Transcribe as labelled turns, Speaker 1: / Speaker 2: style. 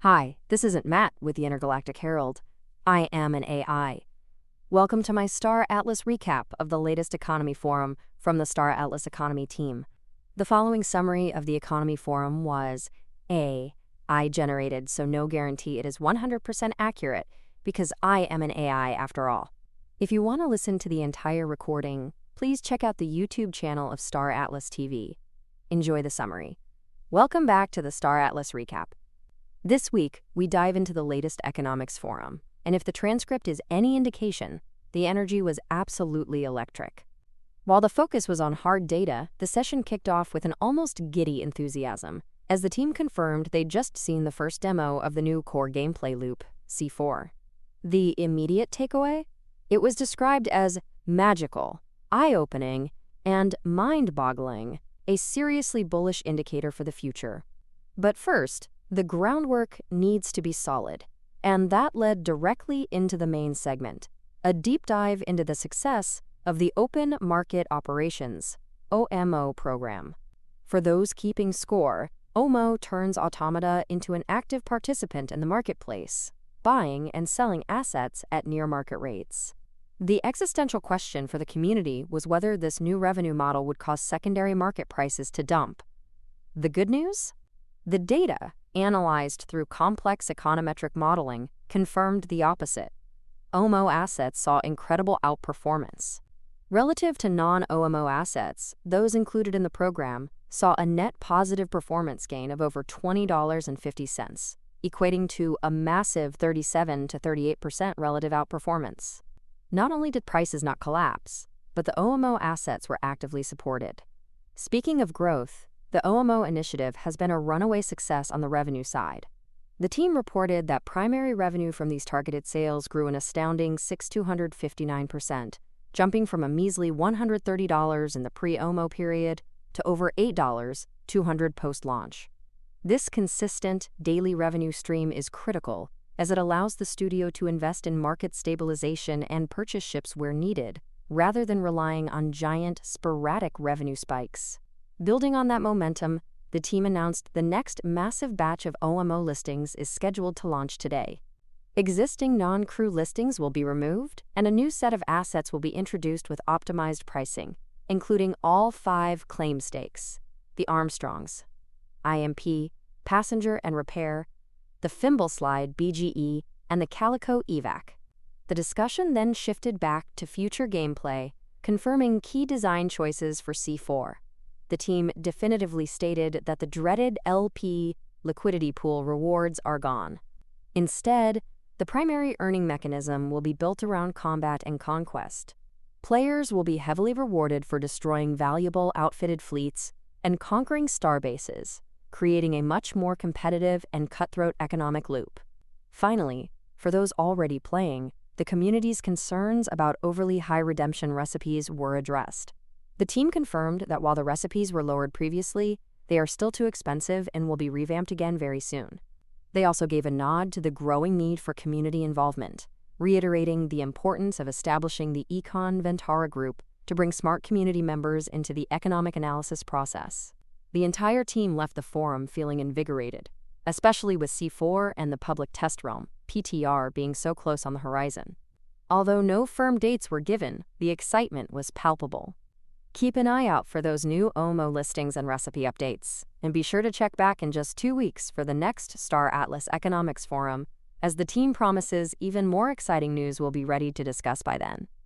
Speaker 1: Hi, this isn't Matt with the Intergalactic Herald. I am an AI. Welcome to my Star Atlas recap of the latest economy forum from the Star Atlas Economy team. The following summary of the economy forum was AI generated, so no guarantee it is 100% accurate because I am an AI after all. If you want to listen to the entire recording, please check out the YouTube channel of Star Atlas TV. Enjoy the summary. Welcome back to the Star Atlas recap. This week, we dive into the latest economics forum, and if the transcript is any indication, the energy was absolutely electric. While the focus was on hard data, the session kicked off with an almost giddy enthusiasm, as the team confirmed they'd just seen the first demo of the new core gameplay loop, C4. The immediate takeaway? It was described as magical, eye-opening, and mind-boggling, a seriously bullish indicator for the future. But first, the groundwork needs to be solid, and that led directly into the main segment, a deep dive into the success of the Open Market Operations, OMO program. For those keeping score, OMO turns Automata into an active participant in the marketplace, buying and selling assets at near market rates. The existential question for the community was whether this new revenue model would cause secondary market prices to dump. The good news? The data, analyzed through complex econometric modeling, confirmed the opposite. OMO assets saw incredible outperformance. Relative to non-OMO assets, those included in the program saw a net positive performance gain of over $20.50, equating to a massive 37 to 38% relative outperformance. Not only did prices not collapse, but the OMO assets were actively supported. Speaking of growth, the OMO initiative has been a runaway success on the revenue side. The team reported that primary revenue from these targeted sales grew an astounding 659%, jumping from a measly $130 in the pre-OMO period to over $8.200 post-launch. This consistent daily revenue stream is critical, as it allows the studio to invest in market stabilization and purchase ships where needed, rather than relying on giant, sporadic revenue spikes. Building on that momentum, the team announced the next massive batch of OMO listings is scheduled to launch today. Existing non-crew listings will be removed, and a new set of assets will be introduced with optimized pricing, including all 5 claim stakes: the Armstrongs, IMP, Passenger and Repair, the Fimbleslide BGE, and the Calico EVAC. The discussion then shifted back to future gameplay, confirming key design choices for C4. The team definitively stated that the dreaded LP liquidity pool rewards are gone. Instead, the primary earning mechanism will be built around combat and conquest. Players will be heavily rewarded for destroying valuable outfitted fleets and conquering starbases, creating a much more competitive and cutthroat economic loop. Finally, for those already playing, the community's concerns about overly high redemption recipes were addressed. The team confirmed that while the recipes were lowered previously, they are still too expensive and will be revamped again very soon. They also gave a nod to the growing need for community involvement, reiterating the importance of establishing the Econ Ventara Group to bring smart community members into the economic analysis process. The entire team left the forum feeling invigorated, especially with C4 and the Public Test Realm, PTR, being so close on the horizon. Although no firm dates were given, the excitement was palpable. Keep an eye out for those new OMO listings and recipe updates, and be sure to check back in just 2 weeks for the next Star Atlas Economics Forum, as the team promises even more exciting news will be ready to discuss by then.